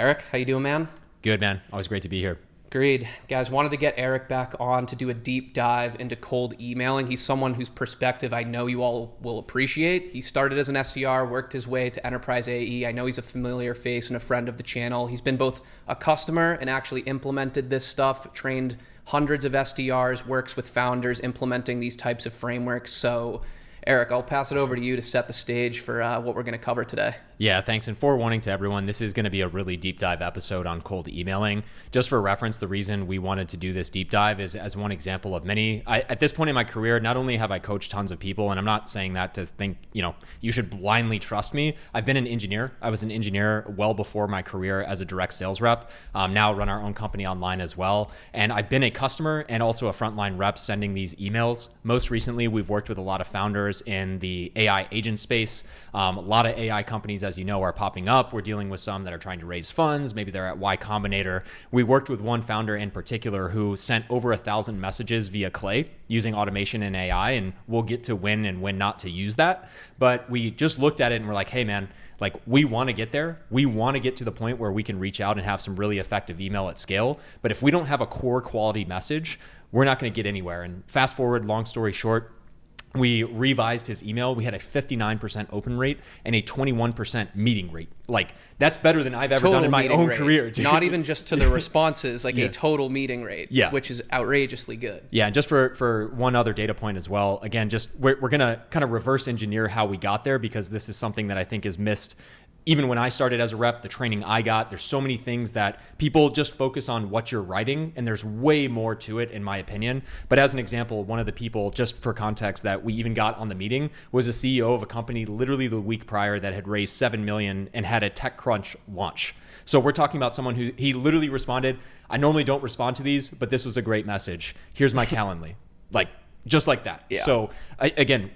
Eric, how you doing, man? Good, man. Always great to be here. Agreed. Guys, wanted to get Eric back on to do a deep dive into cold emailing. He's someone whose perspective I know you all will appreciate. He started as an SDR, worked his way to enterprise AE. I know he's a familiar face and a friend of the channel. He's been both a customer and actually implemented this stuff, trained hundreds of SDRs, works with founders implementing these types of frameworks. So, Eric, I'll pass it over to you to set the stage for what we're going to cover today. Yeah, thanks. And forewarning to everyone, this is going to be a really deep dive episode on cold emailing. Just for reference, the reason we wanted to do this deep dive is as one example of many. At this point in my career, not only have I coached tons of people, and I'm not saying that to think, you should blindly trust me. I've been an engineer. I was an engineer well before my career as a direct sales rep. Now run our own company online as well. And I've been a customer and also a frontline rep sending these emails. Most recently, we've worked with a lot of founders in the AI agent space. A lot of AI companies, as you know, are popping up. We're dealing with some that are trying to raise funds. Maybe they're at Y Combinator. We worked with one founder in particular who sent over 1,000 messages via Clay using automation and AI, and we'll get to when and when not to use that. But we just looked at it and we're like, hey man, we want to get there. We want to get to the point where we can reach out and have some really effective email at scale. But if we don't have a core quality message, we're not going to get anywhere. And fast forward, long story short, we revised his email. We had a 59% open rate and a 21% meeting rate. That's better than I've ever done in my own career. Dude. Not even just to the responses, a total meeting rate, which is outrageously good. Yeah, and just for one other data point as well, again, we're going to kind of reverse engineer how we got there, because this is something that I think is missed. Even when I started as a rep, the training I got, there's so many things that people just focus on what you're writing, and there's way more to it, in my opinion. But as an example, one of the people, just for context, that we even got on the meeting was a CEO of a company literally the week prior that had raised $7 million and had a TechCrunch launch. So we're talking about someone who he literally responded, I normally don't respond to these, but this was a great message. Here's my Calendly. Just like that. Yeah. So again,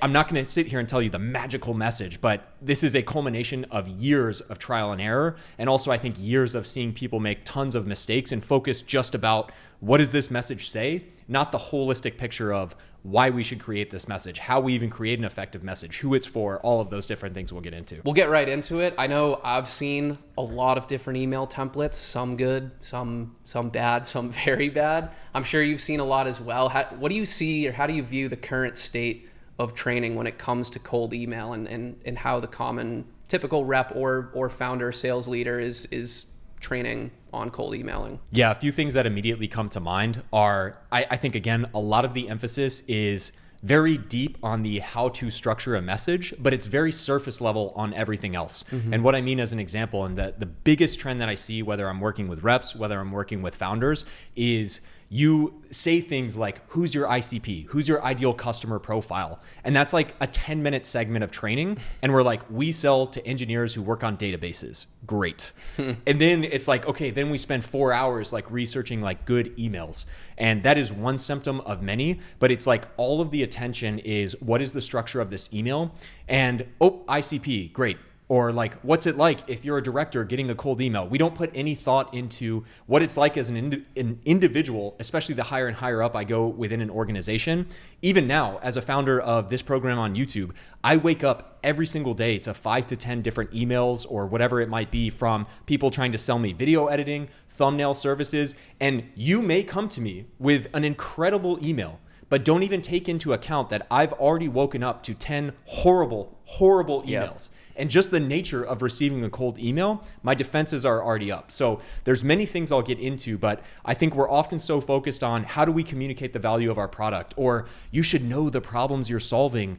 I'm not going to sit here and tell you the magical message, but this is a culmination of years of trial and error. And also, I think years of seeing people make tons of mistakes and focus just about what does this message say, not the holistic picture of why we should create this message, how we even create an effective message, who it's for, all of those different things we'll get into. We'll get right into it. I know I've seen a lot of different email templates, some good, some bad, some very bad. I'm sure you've seen a lot as well. What do you see, or how do you view the current state of training when it comes to cold email, and how the common typical rep or founder sales leader is training on cold emailing? Yeah, a few things that immediately come to mind are, I think, again, a lot of the emphasis is very deep on the how to structure a message, but it's very surface level on everything else. Mm-hmm. And what I mean as an example, and the biggest trend that I see, whether I'm working with reps, whether I'm working with founders, is you say things like, who's your ICP? Who's your ideal customer profile? And that's like a 10-minute segment of training. And we're like, we sell to engineers who work on databases. Great. And then it's like, okay, then we spend 4 hours researching good emails. And that is one symptom of many, but it's like all of the attention is, what is the structure of this email? And, ICP, great. Or what's it like if you're a director getting a cold email? We don't put any thought into what it's like as an individual, especially the higher and higher up I go within an organization. Even now, as a founder of this program on YouTube, I wake up every single day to 5 to 10 different emails or whatever it might be from people trying to sell me video editing, thumbnail services, and you may come to me with an incredible email, but don't even take into account that I've already woken up to 10 horrible emails. Yep. And just the nature of receiving a cold email, my defenses are already up. So there's many things I'll get into, but I think we're often so focused on how do we communicate the value of our product, or you should know the problems you're solving.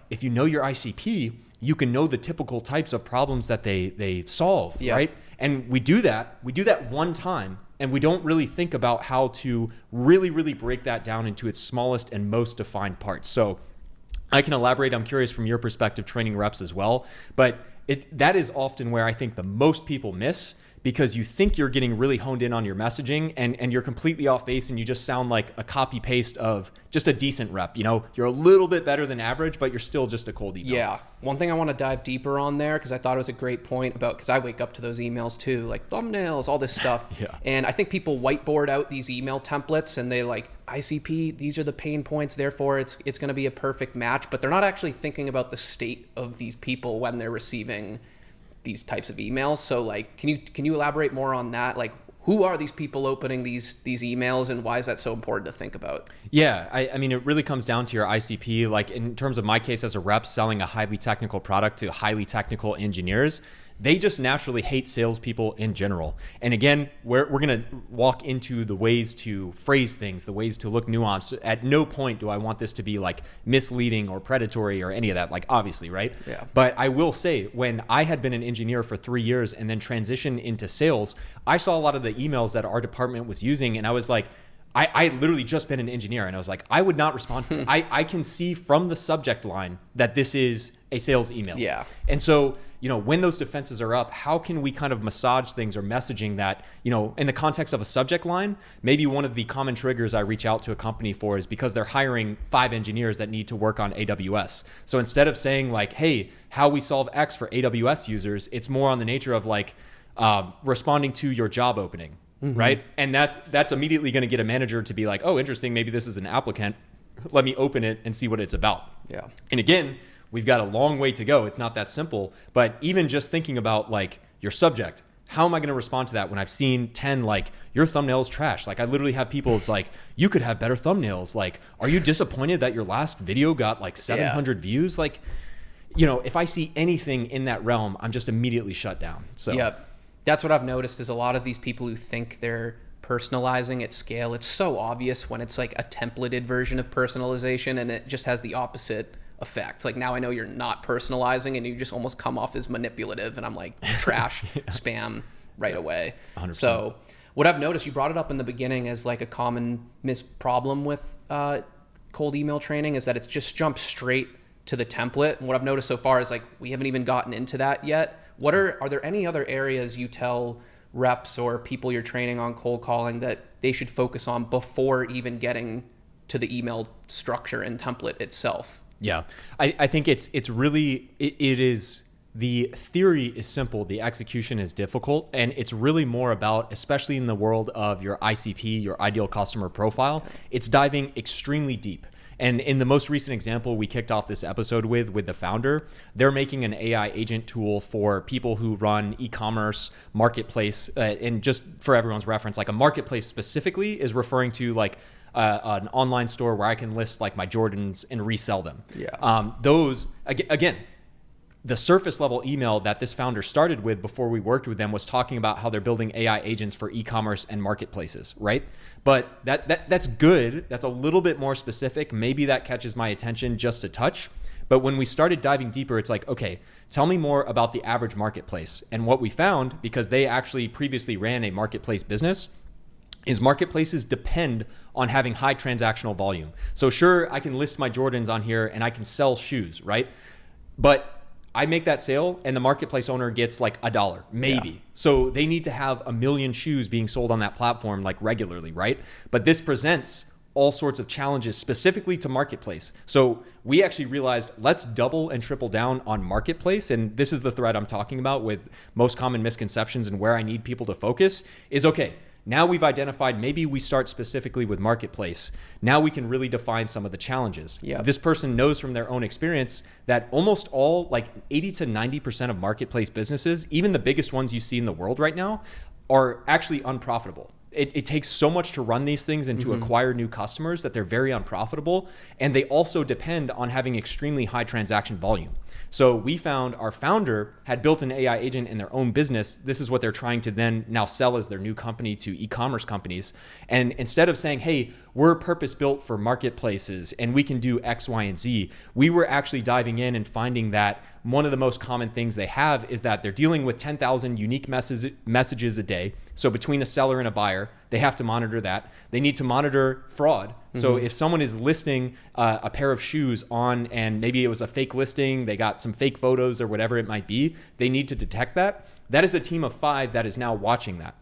If you know your ICP, you can know the typical types of problems that they solve, yep. Right? And we do that one time, and we don't really think about how to really, really break that down into its smallest and most defined parts. So I can elaborate. I'm curious from your perspective, training reps as well. But that is often where I think the most people miss, because you think you're getting really honed in on your messaging and you're completely off base, and you just sound like a copy paste of just a decent rep. You're a little bit better than average, but you're still just a cold email. Yeah. One thing I want to dive deeper on there, because I thought it was a great point because I wake up to those emails too, like thumbnails, all this stuff. Yeah. And I think people whiteboard out these email templates and they ICP, these are the pain points, therefore it's going to be a perfect match, but they're not actually thinking about the state of these people when they're receiving these types of emails. So like, can you elaborate more on that? Like, who are these people opening these emails, and why is that so important to think about? Yeah, I mean, it really comes down to your ICP. Like in terms of my case as a rep selling a highly technical product to highly technical engineers, they just naturally hate salespeople in general. And again, we're going to walk into the ways to phrase things, the ways to look nuanced. At no point do I want this to be like misleading or predatory or any of that, like obviously, right? Yeah. But I will say, when I had been an engineer for 3 years and then transitioned into sales, I saw a lot of the emails that our department was using, and I was like, I literally just been an engineer, and I was like, I would not respond to it. I can see from the subject line that this is a sales email. Yeah. And so, when those defenses are up, how can we kind of massage things or messaging that, in the context of a subject line? Maybe one of the common triggers I reach out to a company for is because they're hiring 5 engineers that need to work on AWS. So instead of saying like, hey, how we solve X for AWS users, it's more on the nature of like responding to your job opening. Mm-hmm. Right. And that's immediately going to get a manager to be like, oh, interesting. Maybe this is an applicant. Let me open it and see what it's about. Yeah. And again, we've got a long way to go. It's not that simple. But even just thinking about like your subject, how am I going to respond to that when I've seen 10 like, your thumbnail's trash? Like I literally have people, it's like, you could have better thumbnails. Like, are you disappointed that your last video got like 700 views? Like, if I see anything in that realm, I'm just immediately shut down. So Yep. That's what I've noticed is a lot of these people who think they're personalizing at scale, it's so obvious when it's like a templated version of personalization, and it just has the opposite effect. Like now I know you're not personalizing, and you just almost come off as manipulative, and I'm like trash, spam right away. 100%. So what I've noticed, you brought it up in the beginning as like a common problem with cold email training, is that it's just jumped straight to the template. And what I've noticed so far is like we haven't even gotten into that yet. Are there any other areas you tell reps or people you're training on cold calling that they should focus on before even getting to the email structure and template itself? Yeah, I think it is, the theory is simple, the execution is difficult, and it's really more about, especially in the world of your ICP, your ideal customer profile, it's diving extremely deep. And in the most recent example we kicked off this episode with the founder, they're making an AI agent tool for people who run e-commerce, marketplace, and just for everyone's reference, like a marketplace specifically is referring to like an online store where I can list like my Jordans and resell them. Yeah. Those, again, the surface level email that this founder started with before we worked with them was talking about how they're building AI agents for e-commerce and marketplaces, right? But that's good. That's a little bit more specific. Maybe that catches my attention just a touch. But when we started diving deeper, it's like, okay, tell me more about the average marketplace. And what we found, because they actually previously ran a marketplace business, is marketplaces depend on having high transactional volume. So sure, I can list my Jordans on here and I can sell shoes, right? But I make that sale and the marketplace owner gets like $1, maybe. Yeah. So they need to have 1 million shoes being sold on that platform like regularly, right? But this presents all sorts of challenges specifically to marketplace. So we actually realized, let's double and triple down on marketplace. And this is the thread I'm talking about with most common misconceptions and where I need people to focus is, okay, now we've identified, maybe we start specifically with marketplace. Now we can really define some of the challenges. Yep. This person knows from their own experience that almost all, like 80 to 90% of marketplace businesses, even the biggest ones you see in the world right now, are actually unprofitable. It takes so much to run these things and to acquire new customers that they're very unprofitable. And they also depend on having extremely high transaction volume. So we found our founder had built an AI agent in their own business. This is what they're trying to then now sell as their new company to e-commerce companies. And instead of saying, hey, we're purpose built for marketplaces and we can do X, Y, and Z, we were actually diving in and finding that one of the most common things they have is that they're dealing with 10,000 unique messages a day. So between a seller and a buyer, they have to monitor that. They need to monitor fraud. So if someone is listing a pair of shoes on, and maybe it was a fake listing, they got some fake photos or whatever it might be, they need to detect that. That is a team of 5 that is now watching that.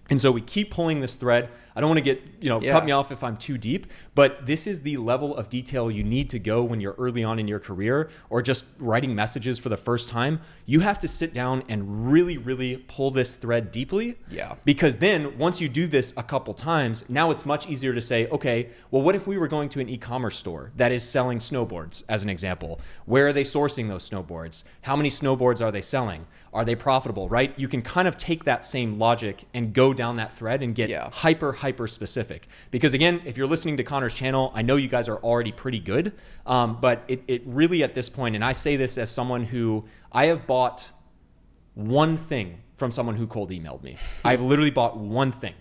And so we keep pulling this thread. I don't want to get, cut me off if I'm too deep, but this is the level of detail you need to go when you're early on in your career or just writing messages for the first time. You have to sit down and really, really pull this thread deeply. Yeah. Because then once you do this a couple times, now it's much easier to say, okay, well, what if we were going to an e-commerce store that is selling snowboards, as an example? Where are they sourcing those snowboards? How many snowboards are they selling? Are they profitable, right? You can kind of take that same logic and go down that thread and get hyper specific. Because again, if you're listening to Connor's channel, I know you guys are already pretty good, but it really at this point, and I say this as someone who I have bought one thing from someone who cold emailed me. I've literally bought one thing.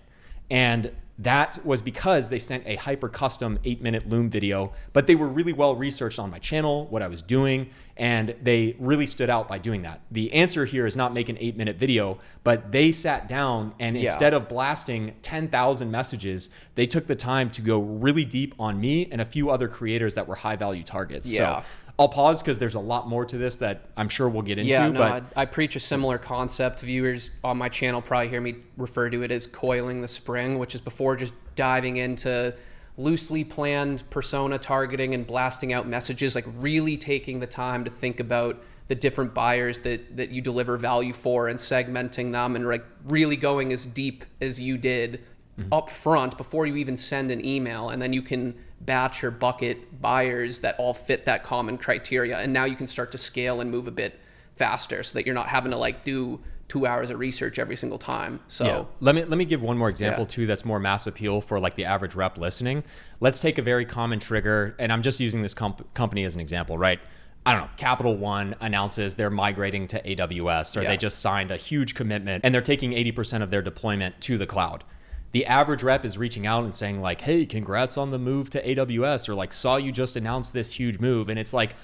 And that was because they sent a hyper custom 8-minute Loom video, but they were really well researched on my channel, what I was doing, and they really stood out by doing that. The answer here is not make an 8-minute video, but they sat down and instead of blasting 10,000 messages, they took the time to go really deep on me and a few other creators that were high value targets. Yeah. So I'll pause because there's a lot more to this that I'm sure we'll get into. Yeah, no, but I preach a similar concept. Viewers on my channel probably hear me refer to it as coiling the spring, which is before just diving into loosely planned persona targeting and blasting out messages, like really taking the time to think about the different buyers that you deliver value for and segmenting them and like really going as deep as you did up front before you even send an email. And then you can batch or bucket buyers that all fit that common criteria. And now you can start to scale and move a bit faster so that you're not having to like do 2 hours of research every single time. So let me give one more example too that's more mass appeal for like the average rep listening. Let's take a very common trigger, and I'm just using this company as an example, right? I don't know, Capital One announces they're migrating to AWS, or they just signed a huge commitment and they're taking 80% of their deployment to the cloud. The average rep is reaching out and saying like, hey, congrats on the move to AWS, or like, saw you just announced this huge move. And it's like,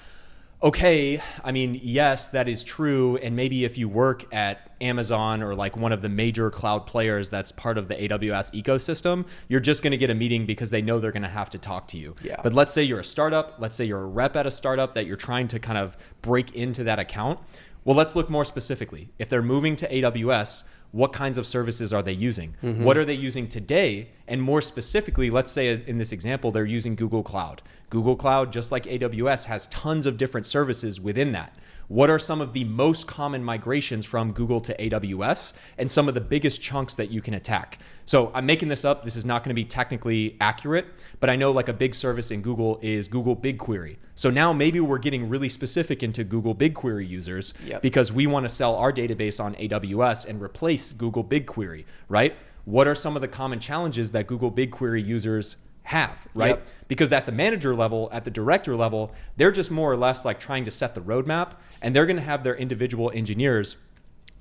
okay, I mean, yes, that is true. And maybe if you work at Amazon or like one of the major cloud players that's part of the AWS ecosystem, you're just going to get a meeting because they know they're going to have to talk to you. Yeah. But let's say you're a startup, let's say you're a rep at a startup that you're trying to kind of break into that account. Well, let's look more specifically. If they're moving to AWS, what kinds of services are they using? What are they using today? And more specifically, let's say in this example, they're using Google Cloud. Google Cloud, just like AWS, has tons of different services within that. What are some of the most common migrations from Google to AWS and some of the biggest chunks that you can attack? So I'm making this up. This is not going to be technically accurate, but I know like a big service in Google is Google BigQuery. So now maybe we're getting really specific into Google BigQuery users because we want to sell our database on AWS and replace Google BigQuery, right? What are some of the common challenges that Google BigQuery users have, right? Because at the manager level, at the director level, they're just more or less like trying to set the roadmap, and they're going to have their individual engineers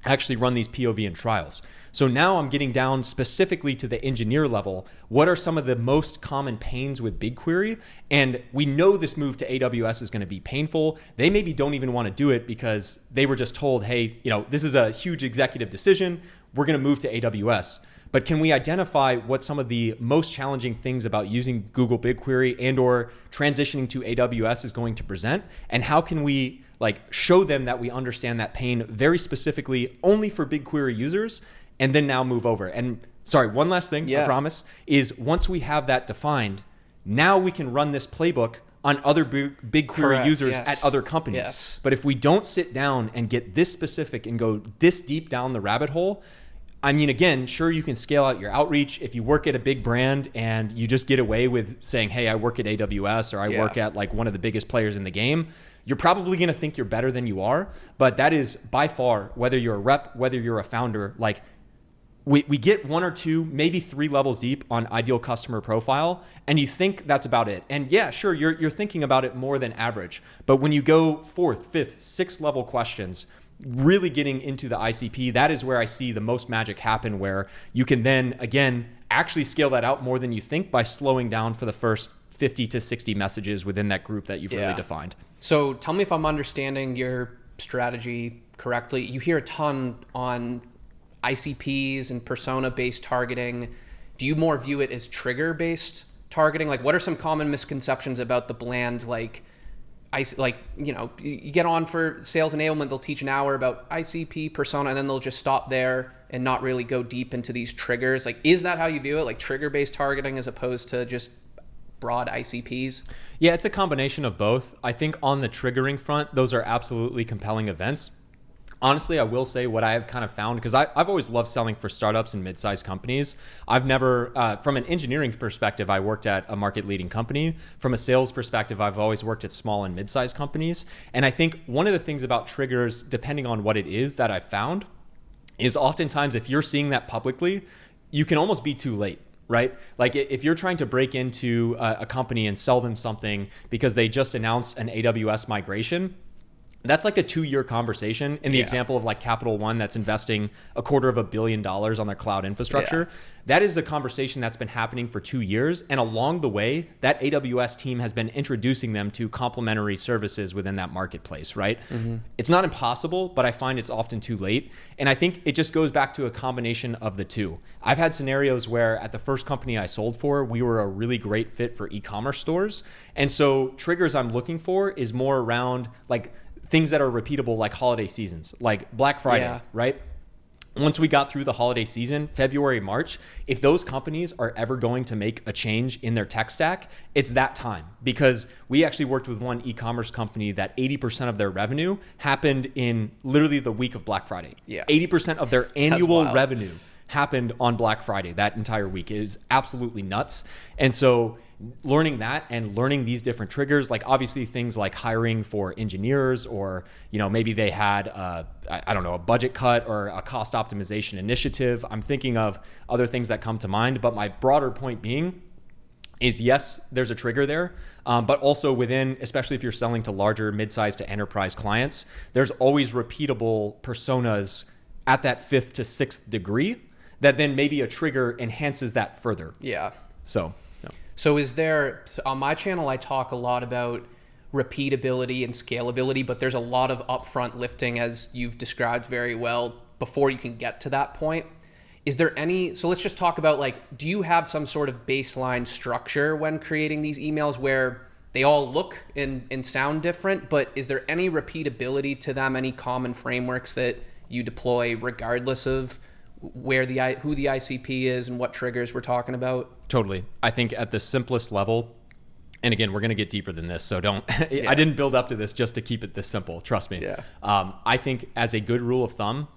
actually run these POV and trials. So now I'm getting down specifically to the engineer level. What are some of the most common pains with BigQuery? And we know this move to AWS is going to be painful. They maybe don't even want to do it because they were just told, hey, this is a huge executive decision. We're going to move to AWS. But can we identify what some of the most challenging things about using Google BigQuery and or transitioning to AWS is going to present? And how can we show them that we understand that pain very specifically only for BigQuery users, and then now move over? And sorry, one last thing, I promise, is once we have that defined, now we can run this playbook on other BigQuery users at other companies. But if we don't sit down and get this specific and go this deep down the rabbit hole, I mean, again, sure, you can scale out your outreach. If you work at a big brand and you just get away with saying, hey, I work at AWS or I work at like one of the biggest players in the game, you're probably going to think you're better than you are. But that is by far, whether you're a rep, whether you're a founder, like we get 1 or 2, maybe 3 levels deep on ideal customer profile, and you think that's about it. And yeah, sure, you're thinking about it more than average. But when you go 4th, 5th, 6th level questions, really getting into the ICP, that is where I see the most magic happen, where you can then, again, actually scale that out more than you think by slowing down for the first 50 to 60 messages within that group that you've really defined. So tell me if I'm understanding your strategy correctly. You hear a ton on ICPs and persona-based targeting. Do you more view it as trigger-based targeting? Like, what are some common misconceptions about the bland, like, you get on for sales enablement, they'll teach an hour about ICP, persona, and then they'll just stop there and not really go deep into these triggers. Like, is that how you view it? Like trigger-based targeting as opposed to just broad ICPs? Yeah, it's a combination of both. I think on the triggering front, those are absolutely compelling events. Honestly, I will say what I have kind of found, because I've always loved selling for startups and mid-sized companies. I've never, from an engineering perspective, I worked at a market-leading company. From a sales perspective, I've always worked at small and mid-sized companies. And I think one of the things about triggers, depending on what it is that I've found, is oftentimes if you're seeing that publicly, you can almost be too late. Right? Like if you're trying to break into a company and sell them something because they just announced an AWS migration, that's like a 2-year conversation. In the example of like Capital One that's investing $250 million on their cloud infrastructure, that is a conversation that's been happening for 2 years. And along the way, that AWS team has been introducing them to complementary services within that marketplace, right? Mm-hmm. It's not impossible, but I find it's often too late. And I think it just goes back to a combination of the two. I've had scenarios where at the first company I sold for, we were a really great fit for e-commerce stores. And so triggers I'm looking for is more around like things that are repeatable, like holiday seasons, like Black Friday, right? Once we got through the holiday season, February, March, if those companies are ever going to make a change in their tech stack, it's that time. Because we actually worked with one e-commerce company that 80% of their revenue happened in literally the week of Black Friday. 80% of their annual revenue happened on Black Friday, that entire week. It is absolutely nuts. And so learning that and learning these different triggers, like obviously things like hiring for engineers, or, you know, maybe they had a budget cut or a cost optimization initiative. I'm thinking of other things that come to mind, but my broader point being is yes, there's a trigger there, but also within, especially if you're selling to larger, mid-sized to enterprise clients, there's always repeatable personas at that 5th to 6th degree that then maybe a trigger enhances that further. Yeah. So is there, on my channel, I talk a lot about repeatability and scalability, but there's a lot of upfront lifting, as you've described very well, before you can get to that point. Is there any, so let's just talk about, like, do you have some sort of baseline structure when creating these emails where they all look and sound different, but is there any repeatability to them, any common frameworks that you deploy regardless of who the ICP is and what triggers we're talking about? Totally. I think at the simplest level, and again, we're going to get deeper than this, so don't, I didn't build up to this just to keep it this simple. Trust me. I think as a good rule of thumb,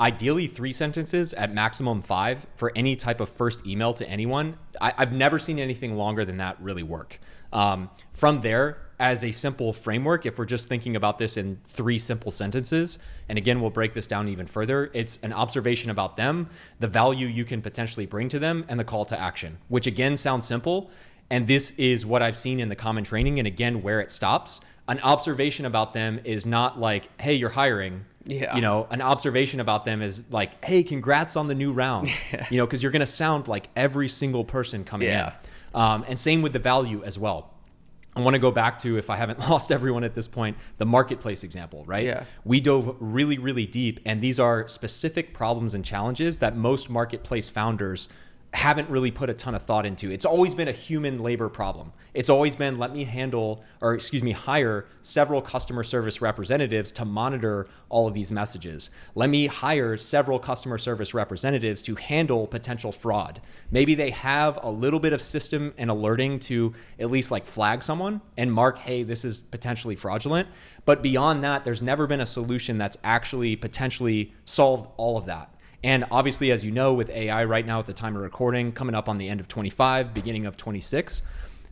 ideally 3 sentences at maximum 5 for any type of first email to anyone. I've never seen anything longer than that really work. From there, as a simple framework, if we're just thinking about this in 3 simple sentences, and again, we'll break this down even further, it's an observation about them, the value you can potentially bring to them, and the call to action, which again sounds simple. And this is what I've seen in the common training, and again, where it stops. An observation about them is not like, hey, you're hiring. You know, an observation about them is like, hey, congrats on the new round. You know, because you're going to sound like every single person coming in. And same with the value as well. I want to go back to, if I haven't lost everyone at this point, the marketplace example, right? We dove really, really deep, and these are specific problems and challenges that most marketplace founders haven't really put a ton of thought into. It's always been a human labor problem. It's always been, let me hire several customer service representatives to monitor all of these messages. Let me hire several customer service representatives to handle potential fraud. Maybe they have a little bit of system and alerting to at least like flag someone and mark, hey, this is potentially fraudulent. But beyond that, there's never been a solution that's actually potentially solved all of that. And obviously, as you know, with AI right now at the time of recording, coming up on the end of 25, beginning of 26,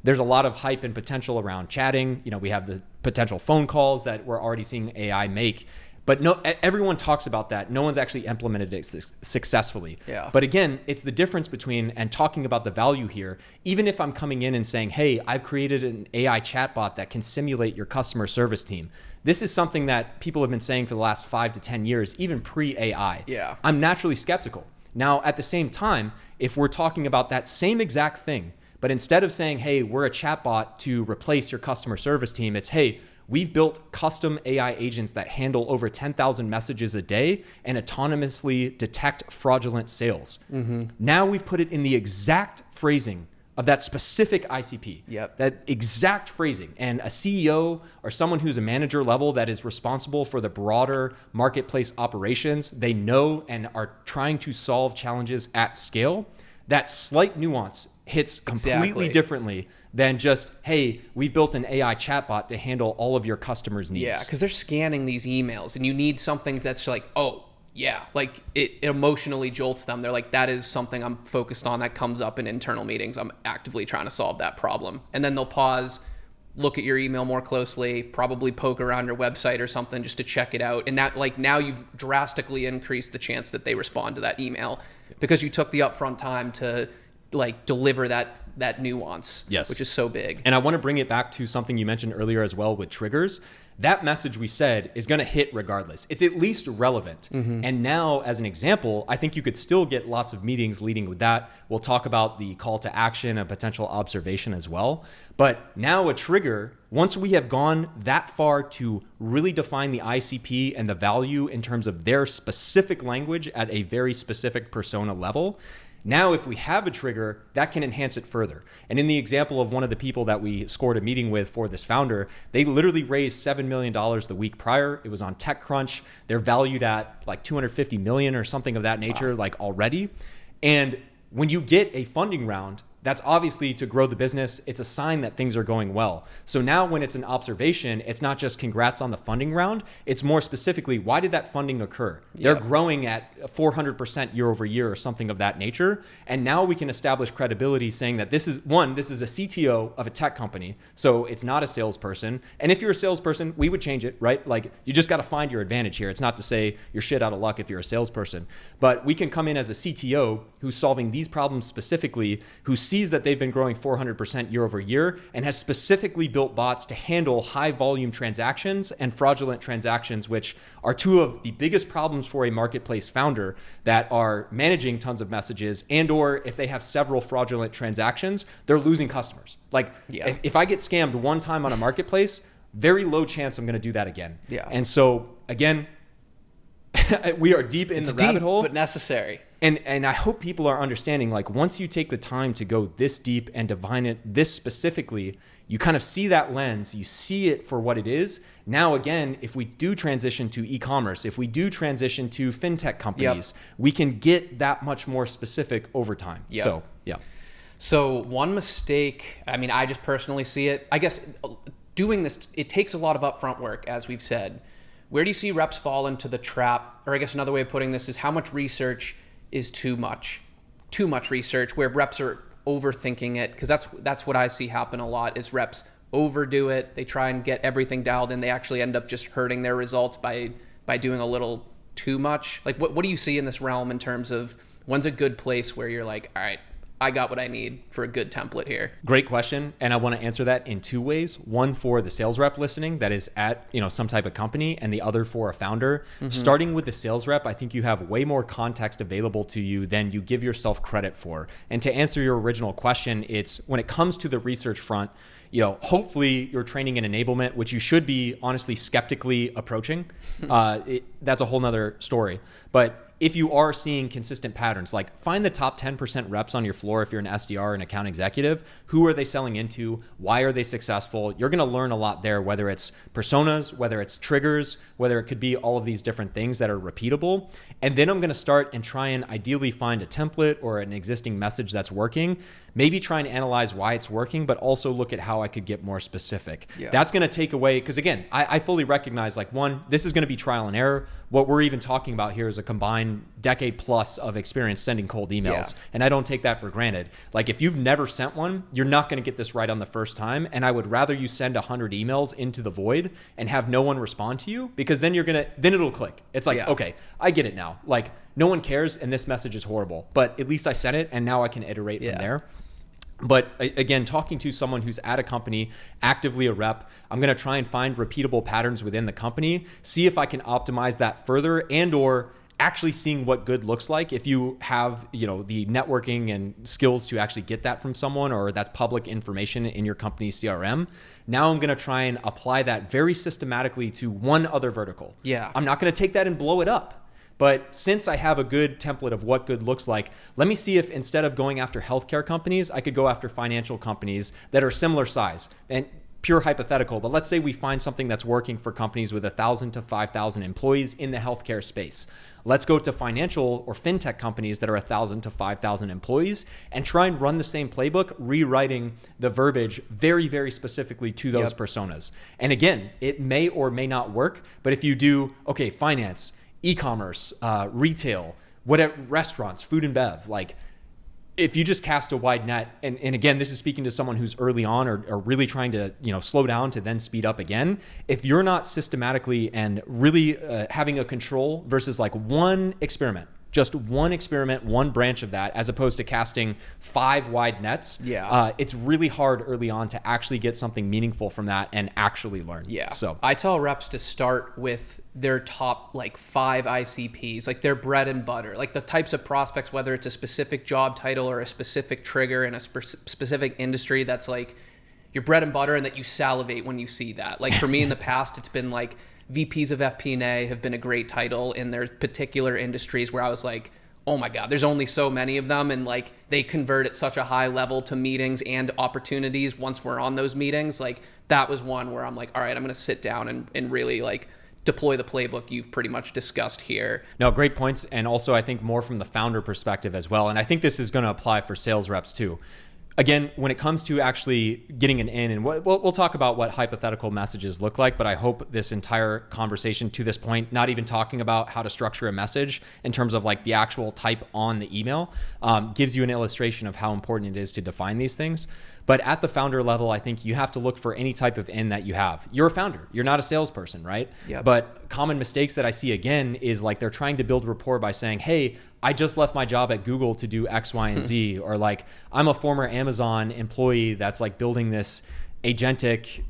there's a lot of hype and potential around chatting. You know, we have the potential phone calls that we're already seeing AI make. But no, everyone talks about that. No one's actually implemented it successfully. But again, it's the difference between, and talking about the value here, even if I'm coming in and saying, hey, I've created an AI chatbot that can simulate your customer service team. This is something that people have been saying for the last 5 to 10 years, even pre-AI. I'm naturally skeptical. Now, at the same time, if we're talking about that same exact thing, but instead of saying, hey, we're a chatbot to replace your customer service team, it's, hey, we've built custom AI agents that handle over 10,000 messages a day and autonomously detect fraudulent sales. Now we've put it in the exact phrasing of that specific ICP. Yep. That exact phrasing. And a CEO or someone who's a manager level that is responsible for the broader marketplace operations, they know and are trying to solve challenges at scale. That slight nuance hits completely differently than just, hey, we've built an AI chatbot to handle all of your customers' needs. Yeah, because they're scanning these emails and you need something that's like, oh, yeah, like it emotionally jolts them. They're like, that is something I'm focused on that comes up in internal meetings. I'm actively trying to solve that problem. And then they'll pause, look at your email more closely, probably poke around your website or something just to check it out. And that, like, now you've drastically increased the chance that they respond to that email because you took the upfront time to like deliver that nuance, yes, which is so big. And I want to bring it back to something you mentioned earlier as well with triggers. That message we said is going to hit regardless. It's at least relevant. And now, as an example, I think you could still get lots of meetings leading with that. We'll talk about the call to action and potential observation as well. But now a trigger, once we have gone that far to really define the ICP and the value in terms of their specific language at a very specific persona level, now, if we have a trigger, that can enhance it further. And in the example of one of the people that we scored a meeting with for this founder, they literally raised $7 million the week prior. It was on TechCrunch. They're valued at like $250 million or something of that nature, like already. And when you get a funding round, that's obviously to grow the business. It's a sign that things are going well. So now when it's an observation, it's not just congrats on the funding round. It's more specifically, why did that funding occur? They're growing at 400% year over year or something of that nature. And now we can establish credibility saying that this is a CTO of a tech company. So it's not a salesperson. And if you're a salesperson, we would change it, right? Like you just got to find your advantage here. It's not to say you're shit out of luck if you're a salesperson, but we can come in as a CTO who's solving these problems specifically, who sees that they've been growing 400% year over year and has specifically built bots to handle high volume transactions and fraudulent transactions, which are two of the biggest problems for a marketplace founder that are managing tons of messages, and or if they have several fraudulent transactions, they're losing customers. Like if I get scammed one time on a marketplace, very low chance I'm going to do that again. And so again, we are deep in the rabbit hole, but necessary. And I hope people are understanding, like once you take the time to go this deep and define it this specifically, you kind of see that lens, you see it for what it is. Now, again, if we do transition to e-commerce, if we do transition to fintech companies, we can get that much more specific over time. So, So one mistake, I mean, I just personally see it, I guess doing this, it takes a lot of upfront work, as we've said. Where do you see reps fall into the trap? Or I guess another way of putting this is how much research is too much research, where reps are overthinking it, because that's what I see happen a lot is reps overdo it. They try and get everything dialed in. They actually end up just hurting their results by doing a little too much. Like what do you see in this realm in terms of when's a good place where you're like, all right, I got what I need for a good template here? Great question. And I want to answer that in two ways. One for the sales rep listening that is at, some type of company, and the other for a founder. Starting with the sales rep, I think you have way more context available to you than you give yourself credit for. And to answer your original question, it's when it comes to the research front, hopefully your training and enablement, which you should be honestly skeptically approaching, that's a whole nother story. But if you are seeing consistent patterns, like find the top 10% reps on your floor if you're an SDR, an account executive. Who are they selling into? Why are they successful? You're going to learn a lot there, whether it's personas, whether it's triggers, whether it could be all of these different things that are repeatable. And then I'm going to start and try and ideally find a template or an existing message that's working. Maybe try and analyze why it's working, but also look at how I could get more specific. That's going to take away, because again, I fully recognize, like, one, this is going to be trial and error. What we're even talking about here is a combined decade plus of experience sending cold emails. And I don't take that for granted. Like if you've never sent one, you're not going to get this right on the first time. And I would rather you send 100 emails into the void and have no one respond to you, because then then it'll click. It's like, okay, I get it now. Like no one cares and this message is horrible, but at least I sent it and now I can iterate from there. But again, talking to someone who's at a company, actively a rep, I'm going to try and find repeatable patterns within the company, see if I can optimize that further, and or actually seeing what good looks like. If you have, the networking and skills to actually get that from someone, or that's public information in your company's CRM, now I'm going to try and apply that very systematically to one other vertical. I'm not going to take that and blow it up, But since I have a good template of what good looks like, let me see if instead of going after healthcare companies, I could go after financial companies that are similar size. And pure hypothetical, but let's say we find something that's working for companies with 1,000 to 5,000 employees in the healthcare space. Let's go to financial or fintech companies that are 1,000 to 5,000 employees and try and run the same playbook, rewriting the verbiage very, very specifically to those personas. And again, it may or may not work, but if you do, okay, finance, e-commerce, retail, whatever, restaurants, food and bev, like, if you just cast a wide net, and again, this is speaking to someone who's early on or really trying to, slow down to then speed up again. If you're not systematically and really having a control versus like one experiment, just one experiment, one branch of that, as opposed to casting 5 wide nets, it's really hard early on to actually get something meaningful from that and actually learn. Yeah. So I tell reps to start with their top like 5 ICPs, like their bread and butter, like the types of prospects, whether it's a specific job title or a specific trigger in a specific industry that's like your bread and butter and that you salivate when you see that. Like for me in the past, it's been like VPs of FP&A have been a great title in their particular industries where I was like, oh my God, there's only so many of them. And like they convert at such a high level to meetings and opportunities once we're on those meetings. Like that was one where I'm like, all right, I'm going to sit down and really like deploy the playbook you've pretty much discussed here. No, great points. And also I think more from the founder perspective as well. And I think this is going to apply for sales reps too. Again, when it comes to actually getting an in, and we'll talk about what hypothetical messages look like, but I hope this entire conversation to this point, not even talking about how to structure a message in terms of like the actual type on the email, gives you an illustration of how important it is to define these things. But at the founder level, I think you have to look for any type of in that you have. You're a founder. You're not a salesperson, right? Yep. But common mistakes that I see again is like they're trying to build rapport by saying, hey, I just left my job at Google to do X, Y, and Z. Or like, I'm a former Amazon employee that's like building this agentic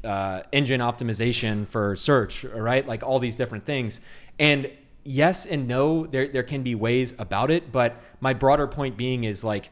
engine optimization for search, right? Like all these different things. And yes and no, there can be ways about it. But my broader point being is like,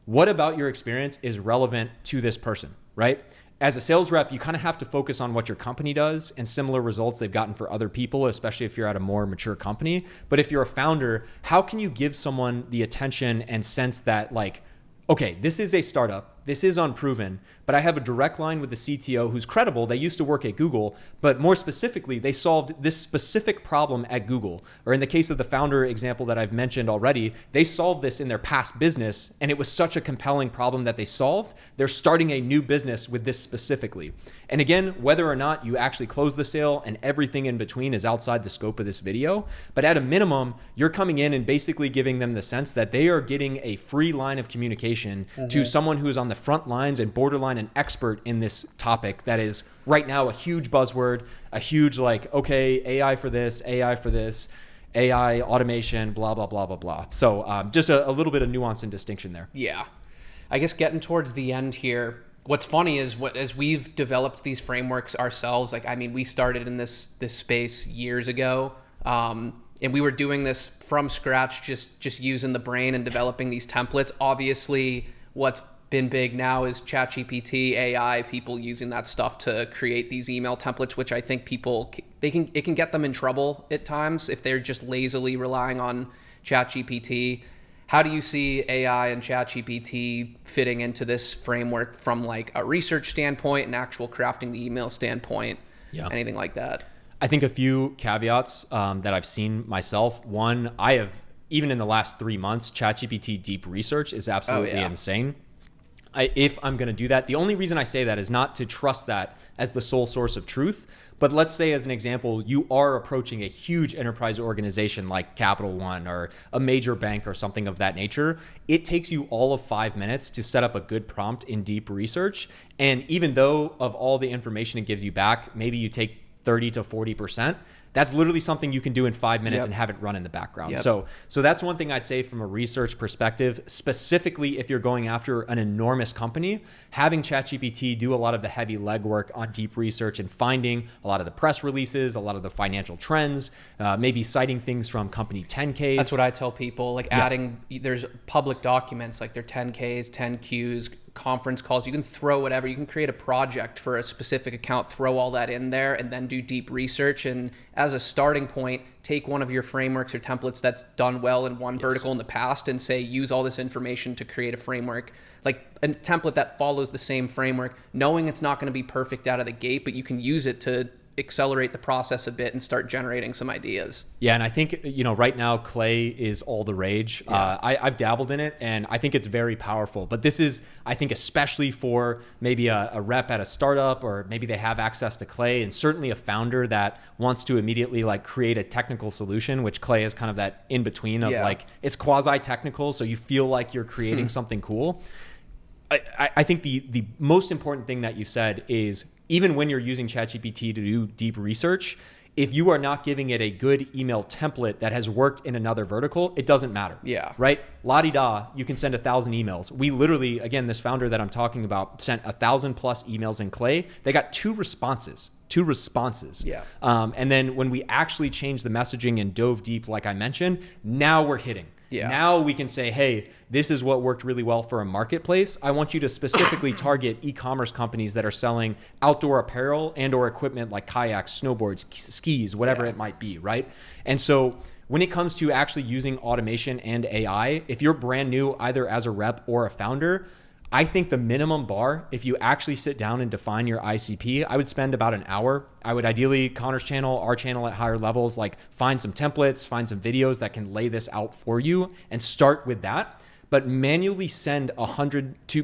what about your experience is relevant to this person, right? As a sales rep, you kind of have to focus on what your company does and similar results they've gotten for other people, especially if you're at a more mature company. But if you're a founder, how can you give someone the attention and sense that like, okay, this is a startup, this is unproven, but I have a direct line with the CTO who's credible. They used to work at Google, but more specifically, they solved this specific problem at Google. Or in the case of the founder example that I've mentioned already, they solved this in their past business, and it was such a compelling problem that they solved. They're starting a new business with this specifically. And again, whether or not you actually close the sale and everything in between is outside the scope of this video, but at a minimum, you're coming in and basically giving them the sense that they are getting a free line of communication to someone who is on the front lines and borderline an expert in this topic that is right now a huge buzzword, a huge like, okay, AI for this, AI automation, blah, blah, blah, blah, blah. So just a little bit of nuance and distinction there. Yeah. I guess getting towards the end here, what's funny is as we've developed these frameworks ourselves, like, I mean, we started in this space years ago. And we were doing this from scratch, just using the brain and developing these templates. Obviously, what's been big now is ChatGPT, AI, people using that stuff to create these email templates, which I think it can get them in trouble at times if they're just lazily relying on ChatGPT. How do you see AI and ChatGPT fitting into this framework from like a research standpoint and actual crafting the email standpoint? Yeah. Anything like that? I think a few caveats that I've seen myself. One, I have, even in the last 3 months, ChatGPT deep research is absolutely insane. If I'm going to do that, the only reason I say that is not to trust that as the sole source of truth. But let's say, as an example, you are approaching a huge enterprise organization like Capital One or a major bank or something of that nature. It takes you all of 5 minutes to set up a good prompt in deep research. And even though of all the information it gives you back, maybe you take 30 to 40%. That's literally something you can do in 5 minutes and have it run in the background. So that's one thing I'd say from a research perspective, specifically if you're going after an enormous company, having ChatGPT do a lot of the heavy legwork on deep research and finding a lot of the press releases, a lot of the financial trends, maybe citing things from company 10Ks. That's what I tell people, like adding, there's public documents, like their 10Ks, 10Qs, conference calls. You can throw whatever. You can create a project for a specific account, throw all that in there, and then do deep research. And as a starting point, take one of your frameworks or templates that's done well in one vertical in the past and say, use all this information to create a framework, like a template that follows the same framework, knowing it's not going to be perfect out of the gate, but you can use it to accelerate the process a bit and start generating some ideas. Yeah, and I think, right now Clay is all the rage. Yeah. I've dabbled in it, and I think it's very powerful. But this is, I think, especially for maybe a rep at a startup, or maybe they have access to Clay, and certainly a founder that wants to immediately like create a technical solution, which Clay is kind of that in between of like, it's quasi-technical, so you feel like you're creating something cool. I think the most important thing that you said is, even when you're using ChatGPT to do deep research, if you are not giving it a good email template that has worked in another vertical, it doesn't matter. Yeah. Right? La-di-da, you can send 1,000 emails. We literally, again, this founder that I'm talking about sent 1,000 plus emails in Clay. They got two responses. Yeah. And then when we actually changed the messaging and dove deep, like I mentioned, now we're hitting. Yeah. Now we can say, hey, this is what worked really well for a marketplace. I want you to specifically target e-commerce companies that are selling outdoor apparel and or equipment like kayaks, snowboards, skis, whatever it might be, right? And so when it comes to actually using automation and AI, if you're brand new, either as a rep or a founder, I think the minimum bar, if you actually sit down and define your ICP, I would spend about an hour. I would ideally, Connor's channel, our channel at higher levels, like find some templates, find some videos that can lay this out for you and start with that. But manually send 100 to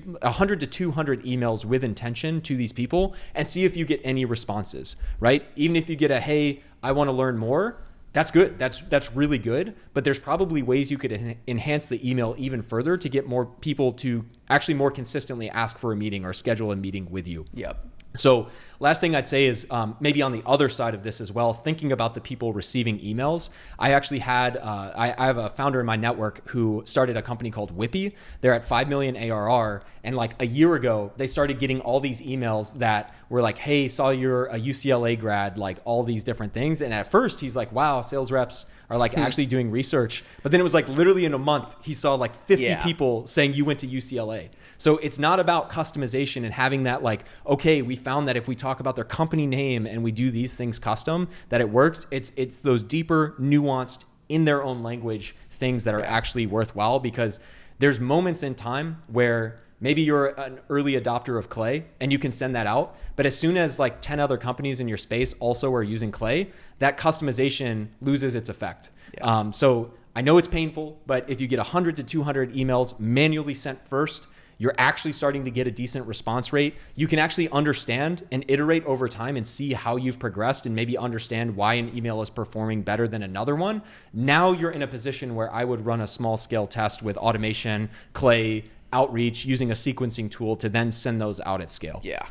200 emails with intention to these people and see if you get any responses, right? Even if you get a, hey, I want to learn more, that's good. That's really good. But there's probably ways you could enhance the email even further to get more people to actually more consistently ask for a meeting or schedule a meeting with you. Yep. So last thing I'd say is maybe on the other side of this as well, thinking about the people receiving emails. I actually had, I have a founder in my network who started a company called Whippy. They're at 5 million ARR. And like a year ago, they started getting all these emails that were like, hey, saw you're a UCLA grad, like all these different things. And at first he's like, wow, sales reps are like actually doing research. But then it was like literally in a month, he saw like 50 people saying you went to UCLA. So it's not about customization and having that like, okay, we found that if we talk about their company name and we do these things custom, that it works. It's those deeper, nuanced, in their own language things that are actually worthwhile, because there's moments in time where maybe you're an early adopter of Clay and you can send that out. But as soon as like 10 other companies in your space also are using Clay, that customization loses its effect. Yeah. So I know it's painful, but if you get 100 to 200 emails manually sent first, you're actually starting to get a decent response rate. You can actually understand and iterate over time and see how you've progressed and maybe understand why an email is performing better than another one. Now you're in a position where I would run a small scale test with automation, Clay, outreach, using a sequencing tool to then send those out at scale. Yeah.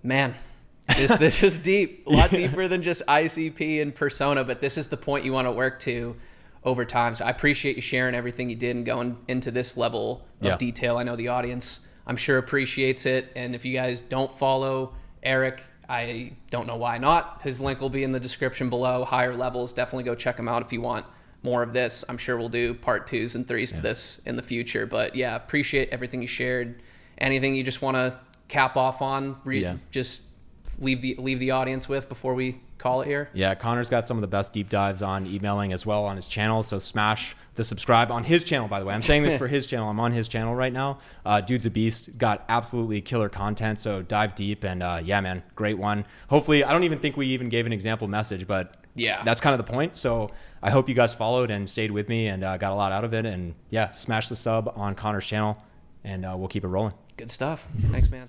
Man, this is deep, a lot deeper than just ICP and persona, but this is the point you want to work to over time. So I appreciate you sharing everything you did and going into this level of detail. I know the audience, I'm sure, appreciates it. And if you guys don't follow Eric, I don't know why not. His link will be in the description below. Higher levels, definitely go check him out if you want more of this. I'm sure we'll do part 2s and 3s to this in the future. But yeah, appreciate everything you shared. Anything you just want to cap off on, just leave the audience with before we call it here? Yeah, Connor's got some of the best deep dives on emailing as well on his channel. So smash the subscribe on his channel, by the way. I'm saying this for his channel. I'm on his channel right now. Dude's a beast, got absolutely killer content. So dive deep and yeah, man, great one. Hopefully, I don't even think we even gave an example message, but yeah, that's kind of the point. So I hope you guys followed and stayed with me and got a lot out of it. And yeah, smash the sub on Connor's channel and we'll keep it rolling. Good stuff. Thanks, man.